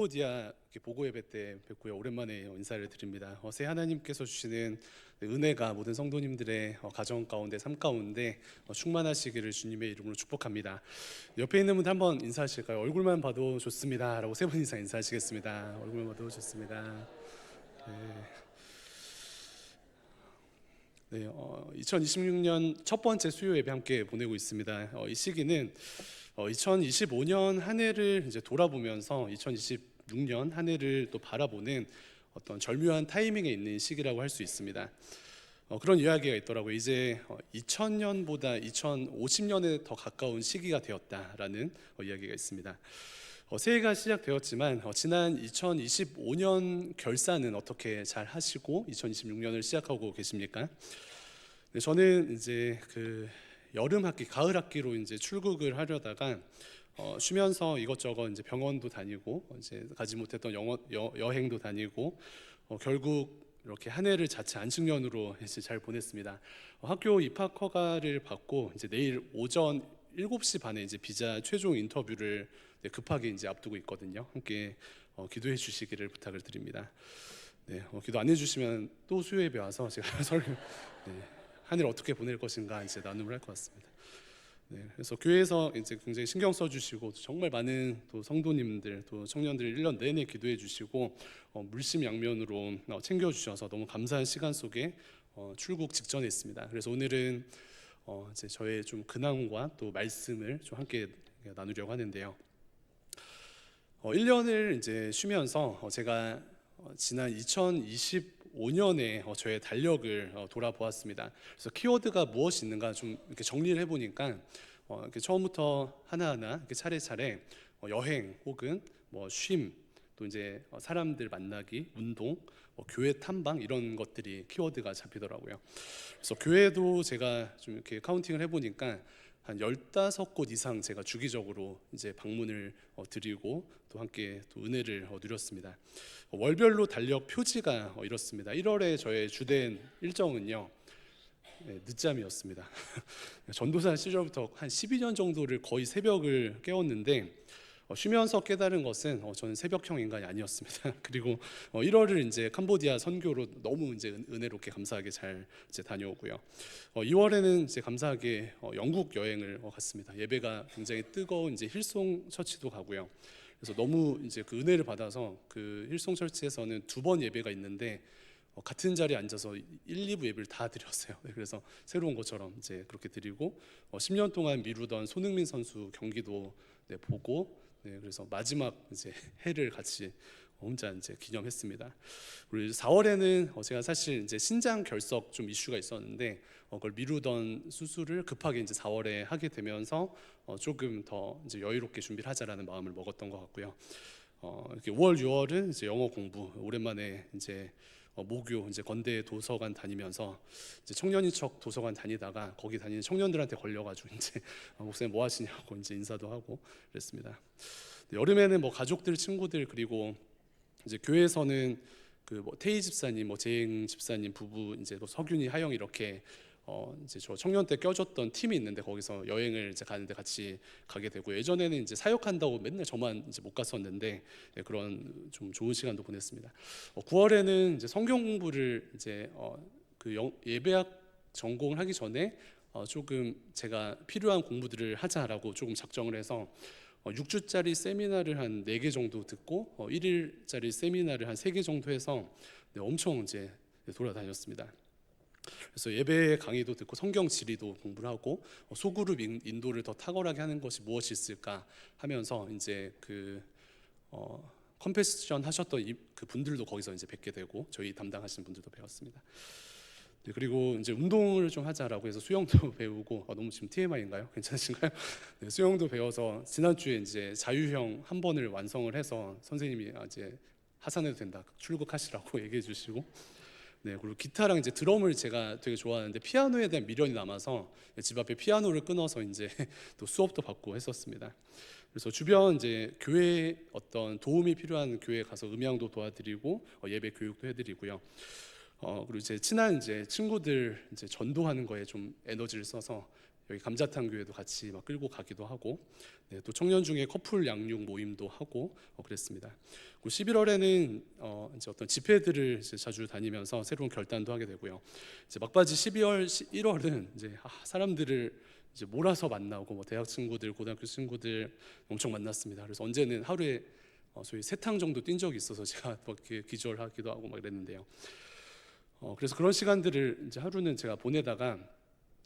캄보디아 보고 예배 때 뵙고요. 오랜만에 인사를 드립니다. 새 하나님께서 주시는 은혜가 모든 성도님들의 가정 가운데, 삶 가운데 충만하시기를 주님의 이름으로 축복합니다. 옆에 있는 분들 한번 인사하실까요? 얼굴만 봐도 좋습니다 라고 세 번 이상 인사하시겠습니다. 얼굴만 봐도 좋습니다. 네, 2026년 첫 번째 수요 예배 함께 보내고 있습니다. 이 시기는 2025년 한 해를 이제 돌아보면서 2026년 한 해를 또 바라보는 어떤 절묘한 타이밍에 있는 시기라고 할 수 있습니다. 그런 이야기가 있더라고요. 이제 2000년보다 2050년에 더 가까운 시기가 되었다라는 이야기가 있습니다. 새해가 시작되었지만 지난 2025년 결산은 어떻게 잘 하시고 2026년을 시작하고 계십니까? 네, 저는 이제 여름 학기, 가을 학기로 이제 출국을 하려다가 쉬면서 이것저것 이제 병원도 다니고 이제 가지 못했던 여행도 다니고 결국 이렇게 한 해를 자체 안식년으로 이제 잘 보냈습니다. 학교 입학 허가를 받고 이제 내일 오전 7시 반에 이제 비자 최종 인터뷰를 급하게 이제 앞두고 있거든요. 함께 기도해 주시기를 부탁을 드립니다. 네, 기도 안 해주시면 또 수요 예배 와서 제가 한 해를 어떻게 보낼 것인가 이제 나눔을 할 것 같습니다. 네, 그래서 교회에서 이제 굉장히 신경 써주시고 정말 많은 또 성도님들 또 청년들 1년 내내 기도해 주시고 물심양면으로 챙겨주셔서 너무 감사한 시간 속에 출국 직전에 있습니다. 그래서 오늘은 이제 저의 좀 근황과 또 말씀을 좀 함께 나누려고 하는데요. 1년을 이제 쉬면서 제가 지난 2025년에 저의 달력을 돌아보았습니다. 그래서 키워드가 무엇이 있는가 좀 이렇게 정리를 해보니까 이렇게 처음부터 하나하나 이렇게 차례차례 여행 혹은 뭐 쉼, 또 이제 사람들 만나기, 운동, 교회 탐방 이런 것들이 키워드가 잡히더라고요. 그래서 교회도 제가 좀 이렇게 카운팅을 해보니까 한 15곳 이상 제가 주기적으로 이제 방문을 드리고 또 함께 또 은혜를 누렸습니다. 월별로 달력 표지가 이렇습니다. 1월에 저의 주된 일정은요, 늦잠이었습니다. 전도사 시절부터 한 12년 정도를 거의 새벽을 깨웠는데 쉬면서 깨달은 것은 저는 새벽형 인간이 아니었습니다. 그리고 1월을 이제 캄보디아 선교로 너무 이제 은혜롭게 감사하게 잘 이제 다녀오고요. 2월에는 이제 감사하게 영국 여행을 갔습니다. 예배가 굉장히 뜨거운 이제 힐송 처치도 가고요. 그래서 너무 이제 그 은혜를 받아서 그 힐송 처치에서는 2번 예배가 있는데 같은 자리에 앉아서 1, 2부 예배를 다 드렸어요. 그래서 새로운 것처럼 이제 그렇게 드리고 10년 동안 미루던 손흥민 선수 경기도 보고 그래서 마지막 이제 해를 같이 혼자 이제 기념했습니다. 그리고 4월에는 제가 사실 이제 신장 결석 좀 이슈가 있었는데 그걸 미루던 수술을 급하게 이제 4월에 하게 되면서 조금 더 이제 여유롭게 준비를 하자라는 마음을 먹었던 것 같고요. 이렇게 5월, 6월은 이제 영어 공부 오랜만에 이제 모교 이제 건대 도서관 다니면서 이제 청년인척 도서관 다니다가 거기 다니는 청년들한테 걸려가지고 이제 목사님 뭐 하시냐고 이제 인사도 하고 그랬습니다. 여름에는 뭐 가족들, 친구들 그리고 이제 교회에서는 뭐 태희 집사님, 뭐 재행 집사님 부부 이제 또 석윤이, 하영 이렇게 이제 저 청년 때 껴줬던 팀이 있는데 거기서 여행을 이제 가는데 같이 가게 되고 예전에는 이제 사역한다고 맨날 저만 이제 못 갔었는데 그런 좀 좋은 시간도 보냈습니다. 9월에는 이제 성경 공부를 이제 예배학 전공을 하기 전에 조금 제가 필요한 공부들을 하자라고 조금 작정을 해서 6주짜리 세미나를 한 4개 정도 듣고 1일짜리 세미나를 한 3개 정도 해서 엄청 이제 돌아다녔습니다. 그래서 예배 강의도 듣고 성경 지리도 공부를 하고 소그룹 인도를 더 탁월하게 하는 것이 무엇이 있을까 하면서 이제 컴패션 하셨던 그 분들도 거기서 이제 뵙게 되고 저희 담당하시는 분들도 배웠습니다. 그리고 이제 운동을 좀 하자라고 해서 수영도 배우고 너무 지금 TMI인가요? 괜찮으신가요? 수영도 배워서 지난주에 이제 자유형 한 번을 완성을 해서 선생님이 이제 하산해도 된다 출국하시라고 얘기해 주시고 그리고 기타랑 이제 드럼을 제가 되게 좋아하는데 피아노에 대한 미련이 남아서 집 앞에 피아노를 끊어서 이제 또 수업도 받고 했었습니다. 그래서 주변 이제 교회 어떤 도움이 필요한 교회 가서 음향도 도와드리고 예배 교육도 해드리고요. 그리고 이제 친한 이제 친구들 이제 전도하는 거에 좀 에너지를 써서 여기 감자탕 교회도 같이 막 끌고 가기도 하고, 네, 또 청년 중에 커플 양육 모임도 하고 그랬습니다. 11월에는 이제 어떤 집회들을 이제 자주 다니면서 새로운 결단도 하게 되고요. 이제 막바지 12월, 1월은 이제 사람들을 이제 몰아서 만나고 뭐 대학 친구들, 고등학교 친구들 엄청 만났습니다. 그래서 언제는 하루에 소위 3탕 정도 뛴 적이 있어서 제가 막 이렇게 기절하기도 하고 막 이랬는데요. 그래서 그런 시간들을 이제 하루는 제가 보내다가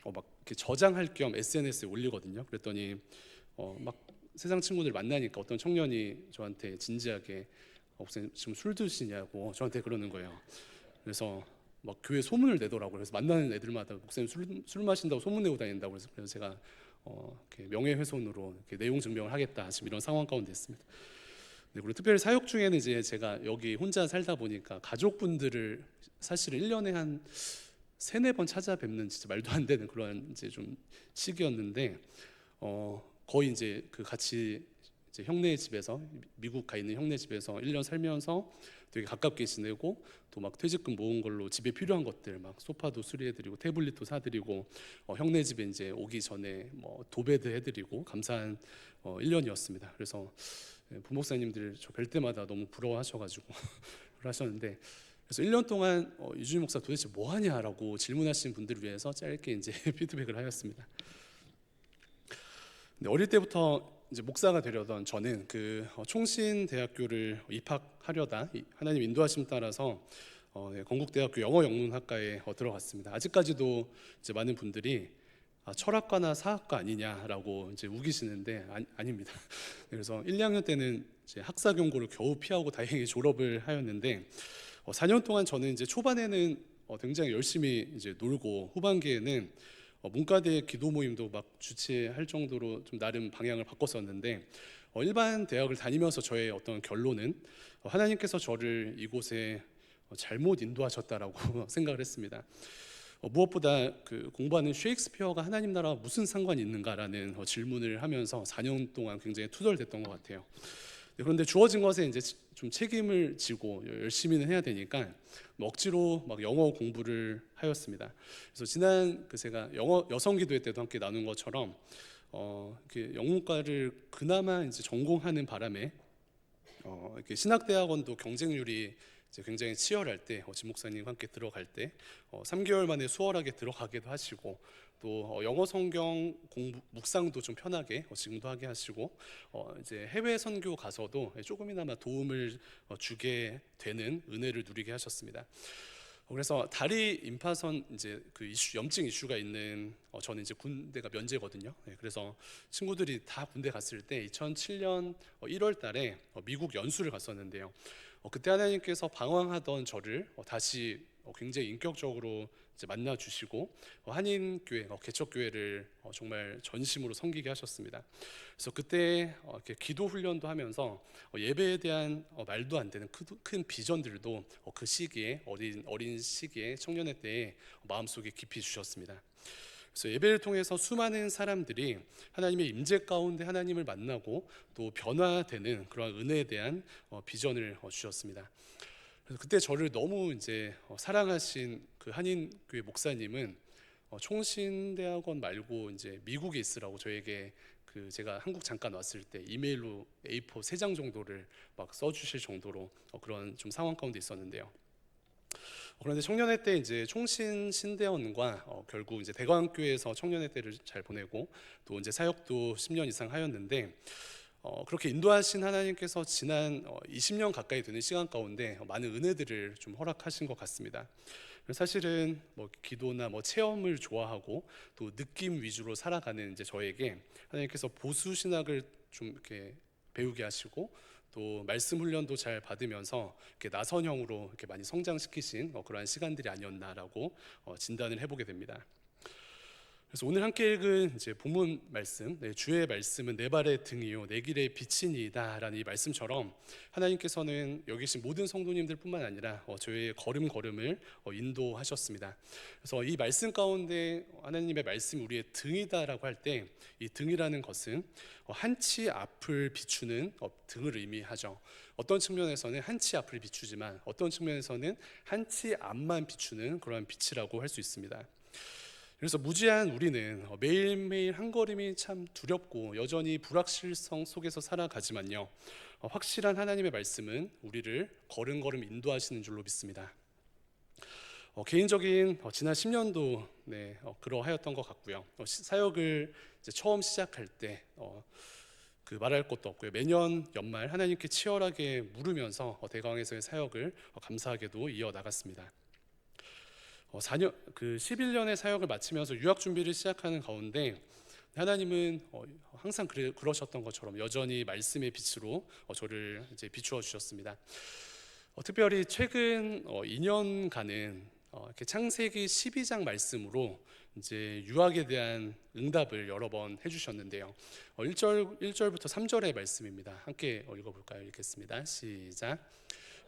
막 이렇게 저장할 겸 SNS에 올리거든요. 그랬더니 막 세상 친구들 만나니까 어떤 청년이 저한테 진지하게 목사님 지금 술 드시냐고 저한테 그러는 거예요. 그래서 막 교회 소문을 내더라고요. 그래서 만나는 애들마다 목사님 술 마신다고 소문 내고 다닌다고. 그래서 제가 이렇게 명예훼손으로 이렇게 내용 증명을 하겠다 지금 이런 상황 가운데 있습니다. 네, 그리고 특별히 사역 중에는 이제 제가 여기 혼자 살다 보니까 가족분들을 사실은 1년에 한 3-4번 찾아뵙는 진짜 말도 안 되는 그런 이제 좀 시기였는데 거의 이제 그 같이 이제 형네 집에서 미국 가 있는 형네 집에서 1년 살면서 되게 가깝게 지내고 또 막 퇴직금 모은 걸로 집에 필요한 것들 막 소파도 수리해드리고 태블릿도 사드리고 형네 집에 이제 오기 전에 뭐 도배도 해드리고 감사한 1년이었습니다. 그래서 부목사님들 저 뵐 때마다 너무 부러워하셔가지고 하셨는데 그래서 1년 동안 이주임 목사 도대체 뭐 하냐라고 질문하신 분들을 위해서 짧게 이제 피드백을 하였습니다. 근데 어릴 때부터 이제 목사가 되려던 저는 그 총신대학교를 입학하려다 하나님 인도하심 따라서 건국대학교 영어영문학과에 들어갔습니다. 아직까지도 이제 많은 분들이 철학과나 사학과 아니냐라고 이제 우기시는데 아닙니다. 그래서 1, 2학년 때는 이제 학사 경고를 겨우 피하고 다행히 졸업을 하였는데 4년 동안 저는 이제 초반에는 굉장히 열심히 이제 놀고 후반기에는 문과대 기도 모임도 막 주최할 정도로 좀 나름 방향을 바꿨었는데 일반 대학을 다니면서 저의 어떤 결론은 하나님께서 저를 이곳에 잘못 인도하셨다라고 생각을 했습니다. 무엇보다 그 공부하는 셰익스피어가 하나님 나라와 무슨 상관이 있는가라는 질문을 하면서 4년 동안 굉장히 투덜댔던 것 같아요. 그런데 주어진 것에 이제 좀 책임을 지고 열심히는 해야 되니까 억지로 막 영어 공부를 하였습니다. 그래서 지난 제가 영어 여성 기도회 때도 함께 나눈 것처럼 이렇게 영문과를 그나마 이제 전공하는 바람에 이렇게 신학대학원도 경쟁률이 이제 굉장히 치열할 때 진 목사님과 함께 들어갈 때 3개월 만에 수월하게 들어가기도 하시고 또 영어 성경 공부 묵상도 좀 편하게 지금도 하게 하시고 이제 해외 선교 가서도 조금이나마 도움을 주게 되는 은혜를 누리게 하셨습니다. 그래서 다리 임파선 이제 그 이슈 염증 이슈가 있는 저는 이제 군대가 면제거든요. 그래서 친구들이 다 군대 갔을 때 2007년 1월 달에 미국 연수를 갔었는데요. 그때 하나님께서 방황하던 저를 다시 굉장히 인격적으로 이제 만나 주시고 한인교회 개척교회를 정말 전심으로 섬기게 하셨습니다. 그래서 그때 이렇게 기도 훈련도 하면서 예배에 대한 말도 안 되는 큰 비전들도 그 시기에 어린 시기에 청년의 때에 마음속에 깊이 주셨습니다. 그래서 예배를 통해서 수많은 사람들이 하나님의 임재 가운데 하나님을 만나고 또 변화되는 그런 은혜에 대한 비전을 주셨습니다. 그래서 그때 저를 너무 이제 사랑하신 그 한인교회 목사님은 총신대학원 말고 이제 미국에 있으라고 저에게 그 제가 한국 잠깐 왔을 때 이메일로 A4 3장 정도를 막 써주실 정도로 그런 좀 상황 가운데 있었는데요. 그런데 청년회 때 이제 총신 신대원과 결국 이제 대광교회에서 청년회 때를 잘 보내고 또 이제 사역도 10년 이상 하였는데 그렇게 인도하신 하나님께서 지난 20년 가까이 되는 시간 가운데 많은 은혜들을 좀 허락하신 것 같습니다. 사실은 뭐 기도나 뭐 체험을 좋아하고 또 느낌 위주로 살아가는 이제 저에게 하나님께서 보수 신학을 좀 이렇게 배우게 하시고 또 말씀 훈련도 잘 받으면서 이렇게 나선형으로 이렇게 많이 성장시키신 그러한 시간들이 아니었나라고 진단을 해보게 됩니다. 그래서 오늘 함께 읽은 이제 본문 말씀, 주의 말씀은 내 발의 등이요 내 길의 빛이니이다라는 이 말씀처럼 하나님께서는 여기 계신 모든 성도님들뿐만 아니라 저의 걸음걸음을 인도하셨습니다. 그래서 이 말씀 가운데 하나님의 말씀이 우리의 등이다라고 할 때 이 등이라는 것은 한치 앞을 비추는 등을 의미하죠. 어떤 측면에서는 한치 앞을 비추지만 어떤 측면에서는 한치 앞만 비추는 그런 빛이라고 할 수 있습니다. 그래서 무지한 우리는 매일매일 한 걸음이 참 두렵고 여전히 불확실성 속에서 살아가지만요, 확실한 하나님의 말씀은 우리를 걸음걸음 인도하시는 줄로 믿습니다. 개인적인 지난 10년도 그러하였던 것 같고요. 사역을 이제 처음 시작할 때 그 말할 것도 없고요. 매년 연말 하나님께 치열하게 물으면서 대강에서의 사역을 감사하게도 이어 나갔습니다. 11년의 사역을 마치면서 유학 준비를 시작하는 가운데 하나님은 항상 그러셨던 것처럼 여전히 말씀의 빛으로 저를 이제 비추어 주셨습니다. 특별히 최근 2년간은 이렇게 창세기 12장 말씀으로 이제 유학에 대한 응답을 여러 번 해주셨는데요. 1절부터 3절의 말씀입니다. 함께 읽어볼까요? 읽겠습니다. 시작.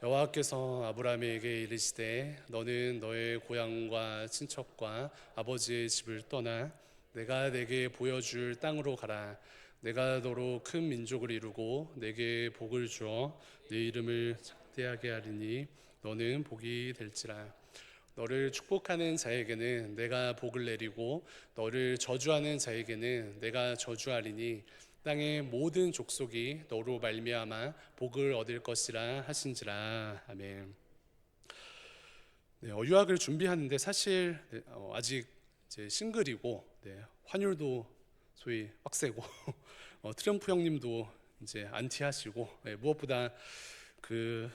여호와께서 아브라함에게 이르시되 너는 너의 고향과 친척과 아버지의 집을 떠나 내가 내게 보여줄 땅으로 가라. 내가 너로 큰 민족을 이루고 내게 복을 주어 네 이름을 창대하게 하리니 너는 복이 될지라. 너를 축복하는 자에게는 내가 복을 내리고 너를 저주하는 자에게는 내가 저주하리니 땅의 모든 족속이 너로 말미암아 복을 얻을 것이라 하신지라. 아멘. 유학을 준비하는데 사실 아직 이제 싱글이고 환율도 소위 빡세고 트럼프 형님도 이제 안티하시고 무엇보다 그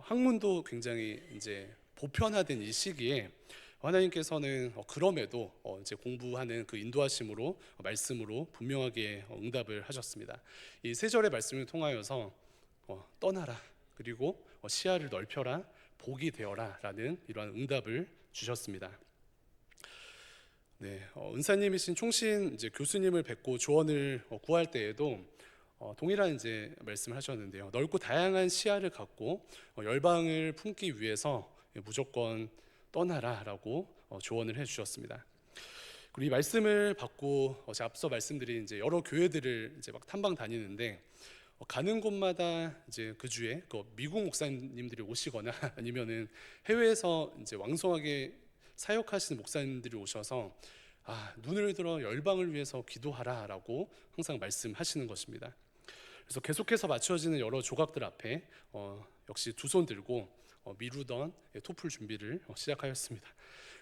학문도 굉장히 이제 보편화된 이 시기에 하나님께서는 그럼에도 이제 공부하는 그 인도하심으로 말씀으로 분명하게 응답을 하셨습니다. 이 세 절의 말씀을 통하여서 떠나라, 그리고 시야를 넓혀라, 복이 되어라라는 이러한 응답을 주셨습니다. 은사님이신 총신 이제 교수님을 뵙고 조언을 구할 때에도 동일한 이제 말씀을 하셨는데요. 넓고 다양한 시야를 갖고 열방을 품기 위해서 무조건 떠나라라고 조언을 해주셨습니다. 그리고 이 말씀을 받고 제가 앞서 말씀드린 이제 여러 교회들을 이제 막 탐방 다니는데 가는 곳마다 이제 그 주에 미국 목사님들이 오시거나 아니면은 해외에서 이제 왕성하게 사역하시는 목사님들이 오셔서 눈을 들어 열방을 위해서 기도하라라고 항상 말씀하시는 것입니다. 그래서 계속해서 맞춰지는 여러 조각들 앞에 역시 두 손 들고 미루던 토플 준비를 시작하였습니다.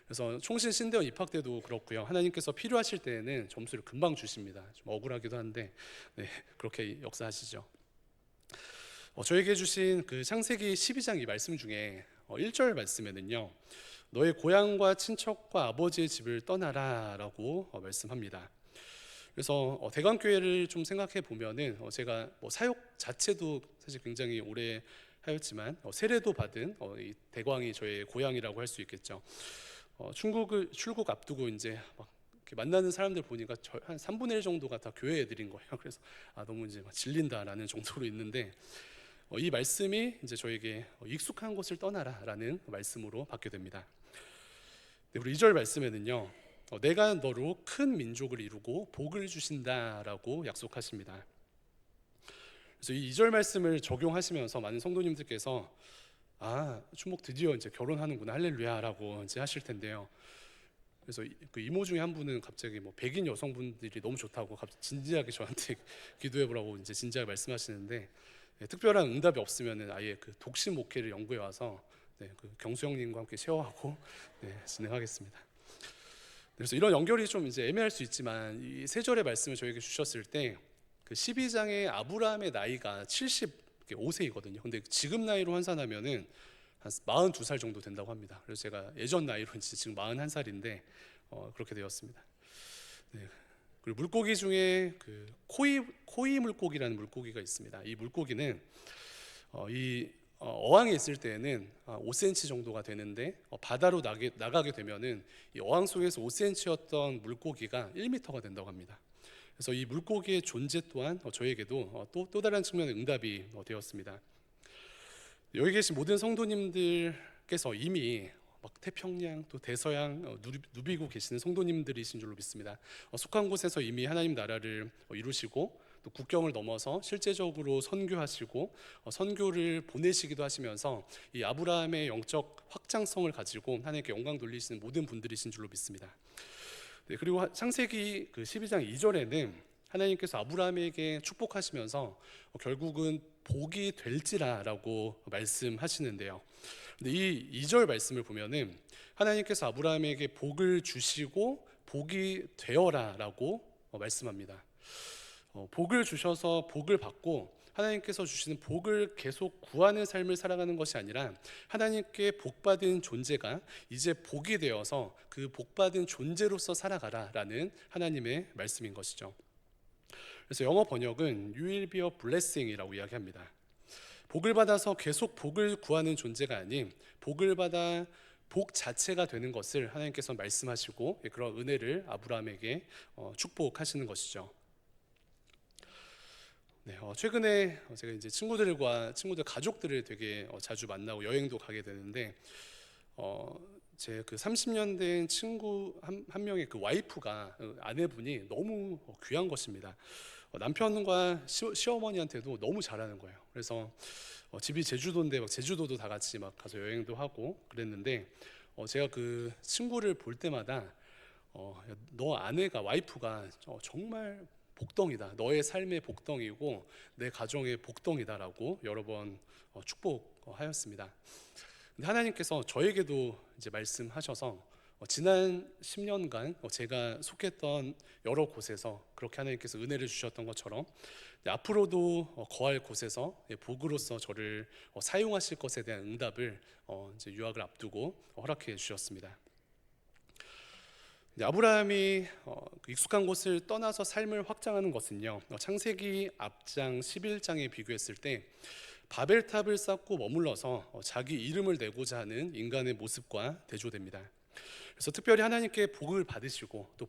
그래서 총신 신대원 입학 때도 그렇고요. 하나님께서 필요하실 때에는 점수를 금방 주십니다. 좀 억울하기도 한데 그렇게 역사하시죠. 저에게 주신 그 창세기 12장 이 말씀 중에 1절 말씀에는요, 너의 고향과 친척과 아버지의 집을 떠나라라고 말씀합니다. 그래서 대강교회를 좀 생각해 보면은 제가 사역 자체도 사실 굉장히 오래 하였지만 세례도 받은 이 대광이 저의 고향이라고 할 수 있겠죠. 출국 앞두고 이제 막 이렇게 만나는 사람들 보니까 한 3분의 1 정도가 다 교회 애들인 거예요. 그래서 너무 이제 막 질린다라는 정도로 있는데 이 말씀이 이제 저에게 익숙한 곳을 떠나라라는 말씀으로 받게 됩니다. 그리고 2절 말씀에는요, 내가 너로 큰 민족을 이루고 복을 주신다라고 약속하십니다. 그래서 이 2절 말씀을 적용하시면서 많은 성도님들께서 춘목 드디어 이제 결혼하는구나, 할렐루야라고 이제 하실 텐데요. 그래서 그 이모 중에 한 분은 갑자기 백인 여성분들이 너무 좋다고 갑자기 진지하게 저한테 기도해보라고 이제 진지하게 말씀하시는데 특별한 응답이 없으면은 아예 그 독신 목회를 연구해 와서 그 경수 형님과 함께 쉐어하고 진행하겠습니다. 그래서 이런 연결이 좀 이제 애매할 수 있지만 이 세 절의 말씀을 저에게 주셨을 때 그 12장의 아브라함의 나이가 75세이거든요. 근데 지금 나이로 환산하면은 한 42살 정도 된다고 합니다. 그래서 제가 예전 나이로 지금 41살인데 그렇게 되었습니다. 그리고 물고기 중에 그 코이 물고기라는 물고기가 있습니다. 이 물고기는 이 어항에 있을 때에는 5cm 정도가 되는데 바다로 나가게 되면은 이 어항 속에서 5cm였던 물고기가 1m가 된다고 합니다. 그래서 이 물고기의 존재 또한 저에게도 또 다른 측면의 응답이 되었습니다. 여기 계신 모든 성도님들께서 이미 막 태평양 또 대서양 누비고 계시는 성도님들이신 줄로 믿습니다. 속한 곳에서 이미 하나님 나라를 이루시고 또 국경을 넘어서 실제적으로 선교하시고 선교를 보내시기도 하시면서 이 아브라함의 영적 확장성을 가지고 하나님께 영광 돌리시는 모든 분들이신 줄로 믿습니다. 네, 그리고 창세기 그 12장 2절에는 하나님께서 아브라함에게 축복하시면서 결국은 복이 될지라라고 말씀하시는데요. 근데 이 2절 말씀을 보면은 하나님께서 아브라함에게 복을 주시고 복이 되어라라고 말씀합니다. 복을 주셔서 복을 받고 하나님께서 주시는 복을 계속 구하는 삶을 살아가는 것이 아니라 하나님께 복받은 존재가 이제 복이 되어서 그 복받은 존재로서 살아가라라는 하나님의 말씀인 것이죠. 그래서 영어 번역은 You will be a blessing이라고 이야기합니다. 복을 받아서 계속 복을 구하는 존재가 아닌 복을 받아 복 자체가 되는 것을 하나님께서 말씀하시고 그런 은혜를 아브라함에게 축복하시는 것이죠. 네, 최근에 제가 이제 친구들 가족들을 되게 자주 만나고 여행도 가게 되는데 제 그 30년 된 친구 한 명의 그 와이프가 아내분이 너무 귀한 것입니다. 남편과 시어머니한테도 너무 잘하는 거예요. 그래서 집이 제주도인데 막 제주도도 다 같이 막 가서 여행도 하고 그랬는데 제가 그 친구를 볼 때마다 너 아내가 와이프가 정말 복덩이다. 너의 삶의 복덩이고 내 가정의 복덩이다라고 여러 번 축복하였습니다. 근데 하나님께서 저에게도 이제 말씀하셔서 지난 10년간 제가 속했던 여러 곳에서 그렇게 하나님께서 은혜를 주셨던 것처럼 앞으로도 거할 곳에서 복으로서 저를 사용하실 것에 대한 응답을 이제 유학을 앞두고 허락해 주셨습니다. 아브라함이 그 익숙한 곳을 떠나서 삶을 확장하는 것은요, 창세기 앞장 11장에 비교했을 때 바벨탑을 쌓고 머물러서 자기 이름을 내고자 하는 인간의 모습과 대조됩니다. 그래서 특별히 하나님께 복을 받으시고 또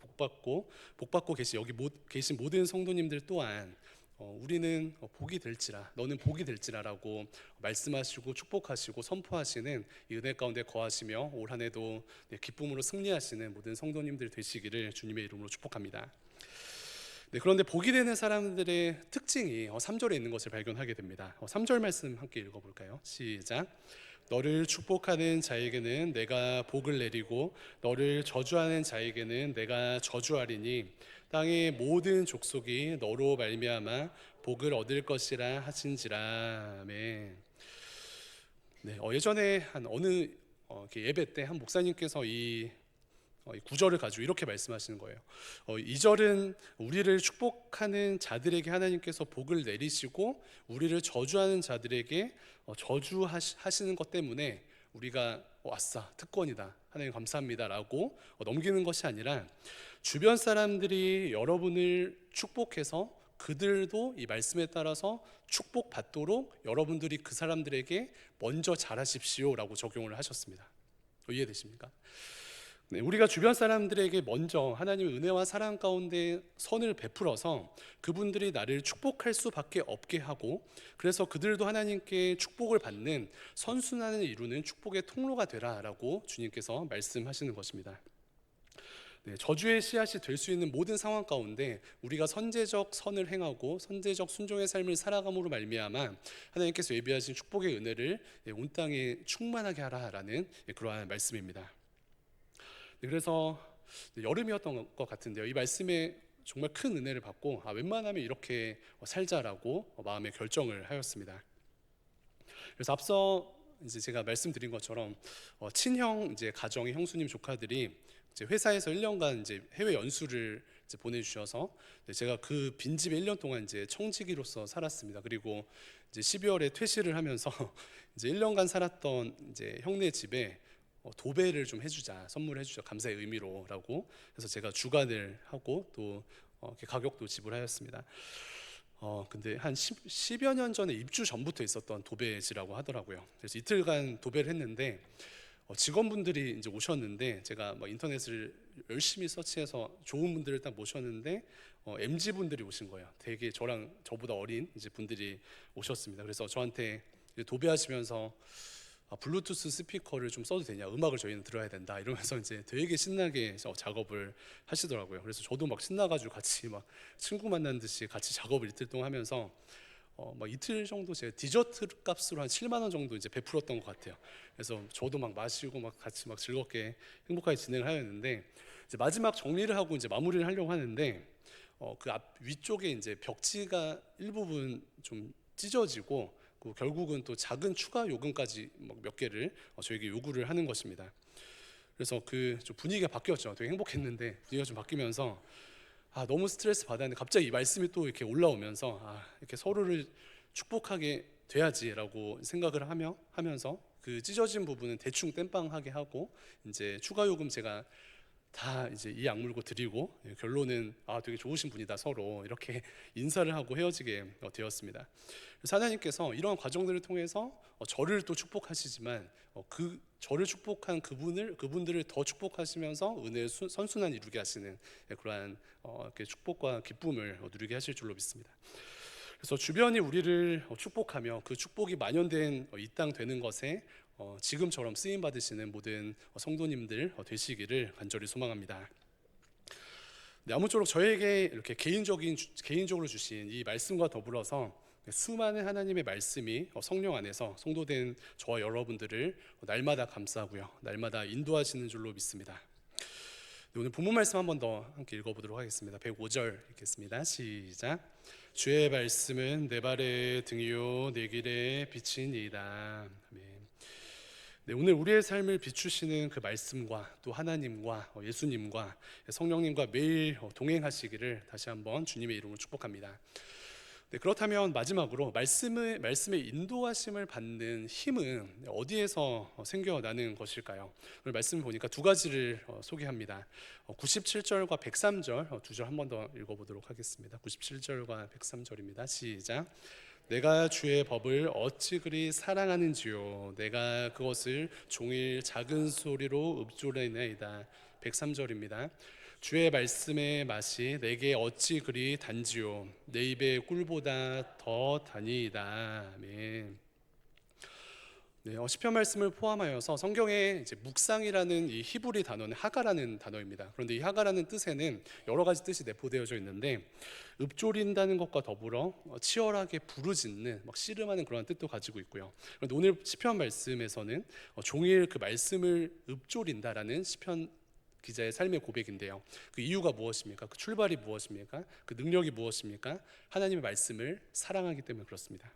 복받고 계신 모든 성도님들 또한 우리는 복이 될지라, 너는 복이 될지라라고 말씀하시고 축복하시고 선포하시는 이 은혜 가운데 거하시며 올 한 해도 기쁨으로 승리하시는 모든 성도님들 되시기를 주님의 이름으로 축복합니다. 네, 그런데 복이 되는 사람들의 특징이 3절에 있는 것을 발견하게 됩니다. 3절 말씀 함께 읽어볼까요? 시작. 너를 축복하는 자에게는 내가 복을 내리고 너를 저주하는 자에게는 내가 저주하리니 땅의 모든 족속이 너로 말미암아 복을 얻을 것이라 하신지라. 아멘. 네, 예전에 한 어느 예배 때 한 목사님께서 이 구절을 가지고 이렇게 말씀하시는 거예요. 이 절은 우리를 축복하는 자들에게 하나님께서 복을 내리시고 우리를 저주하는 자들에게 저주하시는 것 때문에 우리가 아싸 특권이다 하나님 감사합니다라고 넘기는 것이 아니라 주변 사람들이 여러분을 축복해서 그들도 이 말씀에 따라서 축복받도록 여러분들이 그 사람들에게 먼저 잘하십시오라고 적용을 하셨습니다. 이해되십니까? 네, 우리가 주변 사람들에게 먼저 하나님의 은혜와 사랑 가운데 선을 베풀어서 그분들이 나를 축복할 수밖에 없게 하고 그래서 그들도 하나님께 축복을 받는 선순환을 이루는 축복의 통로가 되라라고 주님께서 말씀하시는 것입니다. 네, 저주의 씨앗이 될 수 있는 모든 상황 가운데 우리가 선제적 선을 행하고 선제적 순종의 삶을 살아감으로 말미암아 하나님께서 예비하신 축복의 은혜를 온 땅에 충만하게 하라라는 그러한 말씀입니다. 그래서 여름이었던 것 같은데요. 이 말씀에 정말 큰 은혜를 받고 웬만하면 이렇게 살자라고 마음의 결정을 하였습니다. 그래서 앞서 이제 제가 말씀드린 것처럼 친형 이제 가정의 형수님 조카들이 이제 회사에서 1년간 이제 해외 연수를 이제 보내주셔서 제가 그 빈집에 1년 동안 이제 청지기로서 살았습니다. 그리고 이제 12월에 퇴실을 하면서 이제 1년간 살았던 이제 형네 집에 도배를 좀 해주자, 선물해주자, 감사의 의미로라고 해서 제가 주간을 하고 또 가격도 지불하였습니다. 근데 한 10여 년 전에 입주 전부터 있었던 도배지라고 하더라고요. 그래서 이틀간 도배를 했는데 직원분들이 이제 오셨는데 제가 막 인터넷을 열심히 서치해서 좋은 분들을 딱 모셨는데 MZ 분들이 오신 거예요. 되게 저보다 어린 이제 분들이 오셨습니다. 그래서 저한테 도배하시면서 블루투스 스피커를 좀 써도 되냐, 음악을 저희는 들어야 된다 이러면서 이제 되게 신나게 작업을 하시더라고요. 그래서 저도 막 신나가지고 같이 막 친구 만난 듯이 같이 작업을 이틀 동안 하면서 막 이틀 정도 제가 디저트 값으로 한 7만 원 정도 이제 베풀었던 것 같아요. 그래서 저도 막 마시고 막 같이 막 즐겁게 행복하게 진행을 하였는데 이제 마지막 정리를 하고 이제 마무리를 하려고 하는데 그 앞 위쪽에 이제 벽지가 일부분 좀 찢어지고 결국은 또 작은 추가 요금까지 몇 개를 저에게 요구를 하는 것입니다. 그래서 그 좀 분위기가 바뀌었죠. 되게 행복했는데 분위기가 좀 바뀌면서 너무 스트레스 받았는데 갑자기 이 말씀이 또 이렇게 올라오면서 이렇게 서로를 축복하게 돼야지라고 생각을 하면서 그 찢어진 부분은 대충 땜빵하게 하고 이제 추가 요금 제가 다 이제 이 악물고 드리고 결론은 되게 좋으신 분이다 서로 이렇게 인사를 하고 헤어지게 되었습니다. 그래서 하나님께서 이런 과정들을 통해서 저를 또 축복하시지만 그 저를 축복한 그분들을 더 축복하시면서 은혜의 선순환 이루게 하시는 그러한 이렇게 축복과 기쁨을 누리게 하실 줄로 믿습니다. 그래서 주변이 우리를 축복하며 그 축복이 만연된 이 땅 되는 것에 지금처럼 쓰임 받으시는 모든 성도님들 되시기를 간절히 소망합니다. 네, 아무쪼록 저에게 이렇게 개인적으로 주신 이 말씀과 더불어서 수많은 하나님의 말씀이 성령 안에서 성도된 저와 여러분들을 날마다 감싸고요, 날마다 인도하시는 줄로 믿습니다. 네, 오늘 본문 말씀 한 번 더 함께 읽어보도록 하겠습니다. 105절 읽겠습니다. 시작. 주의 말씀은 내 발의 등이요 내 길의 빛이니이다. 아멘. 네, 오늘 우리의 삶을 비추시는 그 말씀과 또 하나님과 예수님과 성령님과 매일 동행하시기를 다시 한번 주님의 이름으로 축복합니다. 네, 그렇다면 마지막으로 말씀의 인도하심을 받는 힘은 어디에서 생겨나는 것일까요? 오늘 말씀 보니까 두 가지를 소개합니다. 97절과 103절 두 절 한 번 더 읽어보도록 하겠습니다. 97절과 103절입니다. 시작. 내가 주의 법을 어찌 그리 사랑하는지요, 내가 그것을 종일 작은 소리로 읊조리나이다. 103절입니다. 주의 말씀의 맛이 내게 어찌 그리 단지요, 내 입의 꿀보다 더 다니이다. 아멘. 네, 시편 말씀을 포함하여서 성경에 이제 묵상이라는 이 히브리 단어는 하가라는 단어입니다. 그런데 이 하가라는 뜻에는 여러 가지 뜻이 내포되어져 있는데 읊조린다는 것과 더불어 치열하게 부르짖는, 막 씨름하는 그런 뜻도 가지고 있고요. 그런데 오늘 시편 말씀에서는 종일 그 말씀을 읊조린다라는 시편 기자의 삶의 고백인데요. 그 이유가 무엇입니까? 그 출발이 무엇입니까? 그 능력이 무엇입니까? 하나님의 말씀을 사랑하기 때문에 그렇습니다.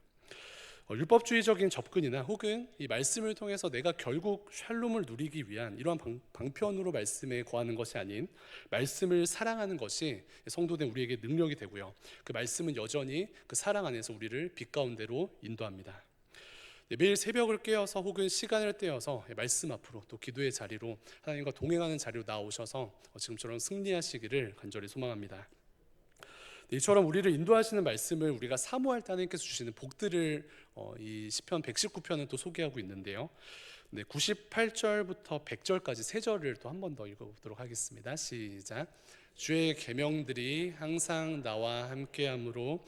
율법주의적인 접근이나 혹은 이 말씀을 통해서 내가 결국 샬롬을 누리기 위한 이러한 방편으로 말씀에 거하는 것이 아닌 말씀을 사랑하는 것이 성도된 우리에게 능력이 되고요, 그 말씀은 여전히 그 사랑 안에서 우리를 빛 가운데로 인도합니다. 네, 매일 새벽을 깨어서 혹은 시간을 떼어서 말씀 앞으로 또 기도의 자리로 하나님과 동행하는 자리로 나오셔서 지금처럼 승리하시기를 간절히 소망합니다. 이처럼 우리를 인도하시는 말씀을 우리가 사모할 때 하나님께서 주시는 복들을 이 시편 119편은 또 소개하고 있는데요. 네, 98절부터 100절까지 세 절을 또 한 번 더 읽어보도록 하겠습니다. 시작. 주의 계명들이 항상 나와 함께함으로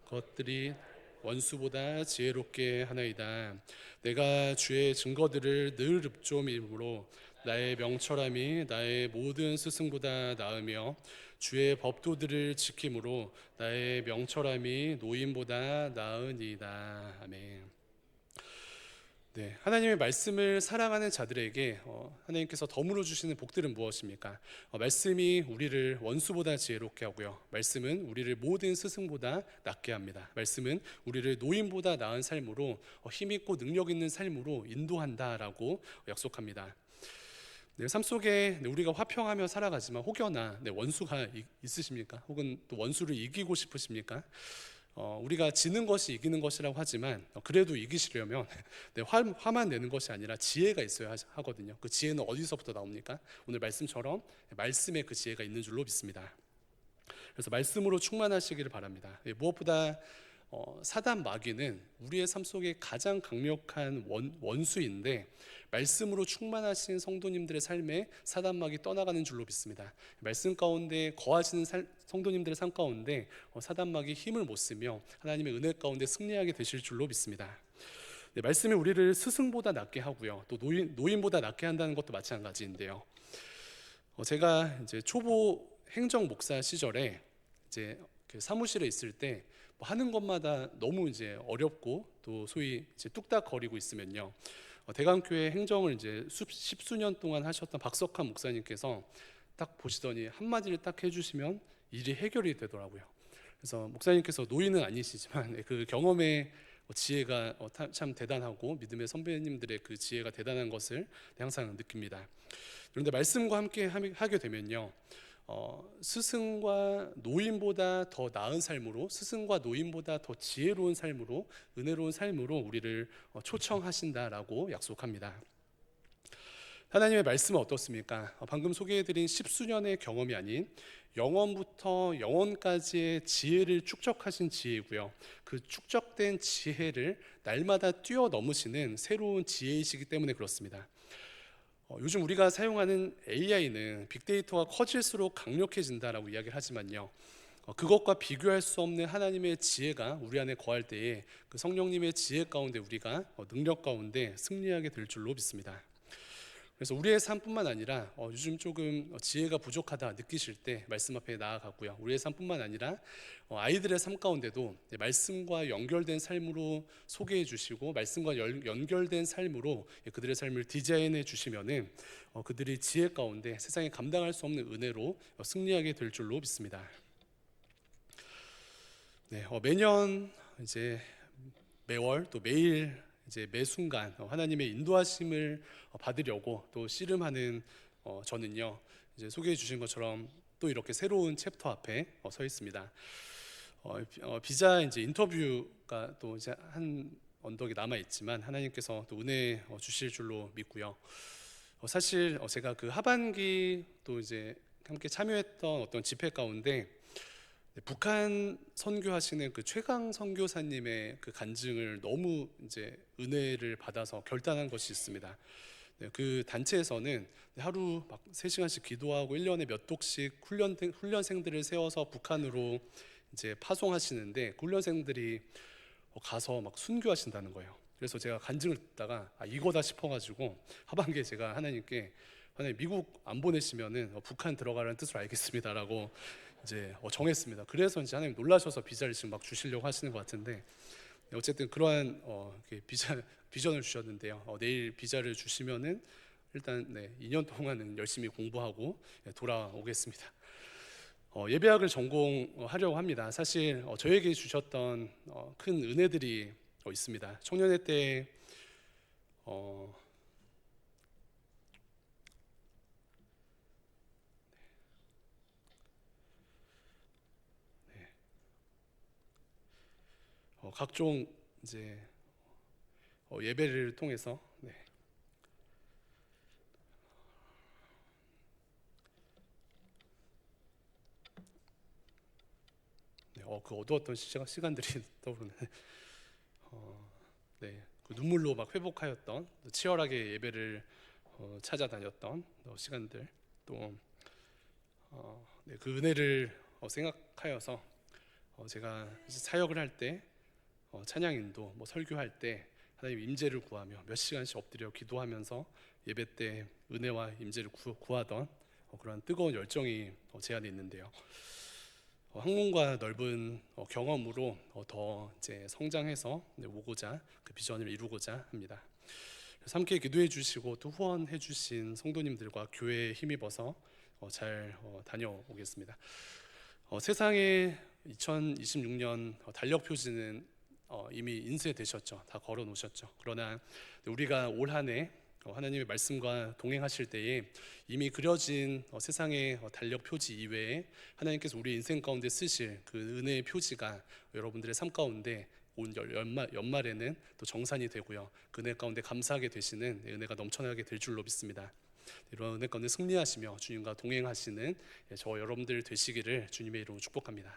그것들이 원수보다 지혜롭게 하나이다. 내가 주의 증거들을 늘 읊조림으로 나의 명철함이 나의 모든 스승보다 나으며 주의 법도들을 지킴으로 나의 명철함이 노인보다 나으니이다. 아멘. 네, 하나님의 말씀을 사랑하는 자들에게 하나님께서 덤으로 주시는 복들은 무엇입니까? 말씀이 우리를 원수보다 지혜롭게 하고요, 말씀은 우리를 모든 스승보다 낫게 합니다. 말씀은 우리를 노인보다 나은 삶으로 힘있고 능력 있는 삶으로 인도한다라고 약속합니다. 네, 삶 속에 우리가 화평하며 살아가지만 혹여나 원수가 있으십니까? 혹은 또 원수를 이기고 싶으십니까? 우리가 지는 것이 이기는 것이라고 하지만 그래도 이기시려면 화만 내는 것이 아니라 지혜가 있어야 하거든요. 그 지혜는 어디서부터 나옵니까? 오늘 말씀처럼 말씀에 그 지혜가 있는 줄로 믿습니다. 그래서 말씀으로 충만하시기를 바랍니다. 무엇보다 사단 마귀는 우리의 삶 속에 가장 강력한 원수인데 말씀으로 충만하신 성도님들의 삶에 사단 마귀 떠나가는 줄로 믿습니다. 말씀 가운데 거하시는 성도님들의 삶 가운데 사단 마귀 힘을 못 쓰며 하나님의 은혜 가운데 승리하게 되실 줄로 믿습니다. 네, 말씀이 우리를 스승보다 낫게 하고요, 또 노인보다 낫게 한다는 것도 마찬가지인데요. 제가 이제 초보 행정 목사 시절에 이제 그 사무실에 있을 때 하는 것마다 너무 이제 어렵고 또 소위 이제 뚝딱 거리고 있으면요, 대강교회 행정을 이제 십수년 동안 하셨던 박석한 목사님께서 딱 보시더니 한마디를 딱 해주시면 일이 해결이 되더라고요. 그래서 목사님께서 노인은 아니시지만 그 경험의 지혜가 참 대단하고 믿음의 선배님들의 그 지혜가 대단한 것을 항상 느낍니다. 그런데 말씀과 함께 하게 되면요, 스승과 노인보다 더 나은 삶으로, 스승과 노인보다 더 지혜로운 삶으로, 은혜로운 삶으로 우리를 초청하신다라고 약속합니다. 하나님의 말씀은 어떻습니까? 방금 소개해드린 십수년의 경험이 아닌 영원부터 영원까지의 지혜를 축적하신 지혜이고요, 그 축적된 지혜를 날마다 뛰어넘으시는 새로운 지혜이시기 때문에 그렇습니다. 요즘 우리가 사용하는 AI는 빅데이터가 커질수록 강력해진다라고 이야기를 하지만요, 그것과 비교할 수 없는 하나님의 지혜가 우리 안에 거할 때에 그 성령님의 지혜 가운데 우리가 능력 가운데 승리하게 될 줄로 믿습니다. 그래서 우리의 삶뿐만 아니라 요즘 조금 지혜가 부족하다 느끼실 때 말씀 앞에 나아가고요, 우리의 삶뿐만 아니라 아이들의 삶 가운데도 말씀과 연결된 삶으로 소개해 주시고 말씀과 연결된 삶으로 그들의 삶을 디자인해 주시면은 그들이 지혜 가운데 세상에 감당할 수 없는 은혜로 승리하게 될 줄로 믿습니다. 네, 매년 이제 매월 또 매일 이제 매 순간 하나님의 인도하심을 받으려고 또 씨름하는 저는요, 이제 소개해 주신 것처럼 또 이렇게 새로운 챕터 앞에 서 있습니다. 비자 이제 인터뷰가 또 이제 한 언덕이 남아 있지만 하나님께서 또 은혜 주실 줄로 믿고요. 사실 제가 그 하반기 또 이제 함께 참여했던 어떤 집회 가운데 북한 선교하시는 그 최강 선교사님의 그 간증을 너무 이제 은혜를 받아서 결단한 것이 있습니다. 네, 그 단체에서는 하루 막 3시간씩 기도하고 1년에 몇 독씩 훈련생들을 세워서 북한으로 이제 파송하시는데 그 훈련생들이 가서 막 순교하신다는 거예요. 그래서 제가 간증을 듣다가 이거다 싶어가지고 하반기에 제가 하나님께, 하나님 미국 안 보내시면은 북한 들어가라는 뜻을 알겠습니다라고 이제 정했습니다. 그래서 이제 하나님 놀라셔서 비자를 지금 막 주시려고 하시는 것 같은데, 어쨌든 그러한 비전을 주셨는데요. 내일 비자를 주시면은 일단 2년 동안은 열심히 공부하고 돌아오겠습니다. 예배학을 전공하려고 합니다. 사실 저에게 주셨던 큰 은혜들이 있습니다. 청년회 때 각종 이제 예배를 통해서 그 어두웠던 시간들이 떠오르는 그 눈물로 막 회복하였던, 치열하게 예배를 찾아다녔던 시간들, 또 그 은혜를 생각하여서 제가 사역을 할 때, 찬양인도 설교할 때 하나님 임재를 구하며 몇 시간씩 엎드려 기도하면서 예배 때 은혜와 임재를 구하던 그런 뜨거운 열정이 제 안에 있는데요. 학문과 넓은 경험으로 더 이제 성장해서 오고자, 그 비전을 이루고자 합니다. 그래서 함께 기도해 주시고 또 후원해 주신 성도님들과 교회에 힘입어서 잘 다녀오겠습니다. 세상에 2026년 달력 표지는 이미 인쇄되셨죠. 다 걸어 놓으셨죠. 그러나 우리가 올 한 해 하나님의 말씀과 동행하실 때에 이미 그려진 세상의 달력 표지 이외에 하나님께서 우리 인생 가운데 쓰실 그 은혜의 표지가 여러분들의 삶 가운데 온 연말에는 또 정산이 되고요, 그 은혜 가운데 감사하게 되시는 은혜가 넘쳐나게 될 줄로 믿습니다. 이런 은혜 가운데 승리하시며 주님과 동행하시는 저 여러분들 되시기를 주님의 이름으로 축복합니다.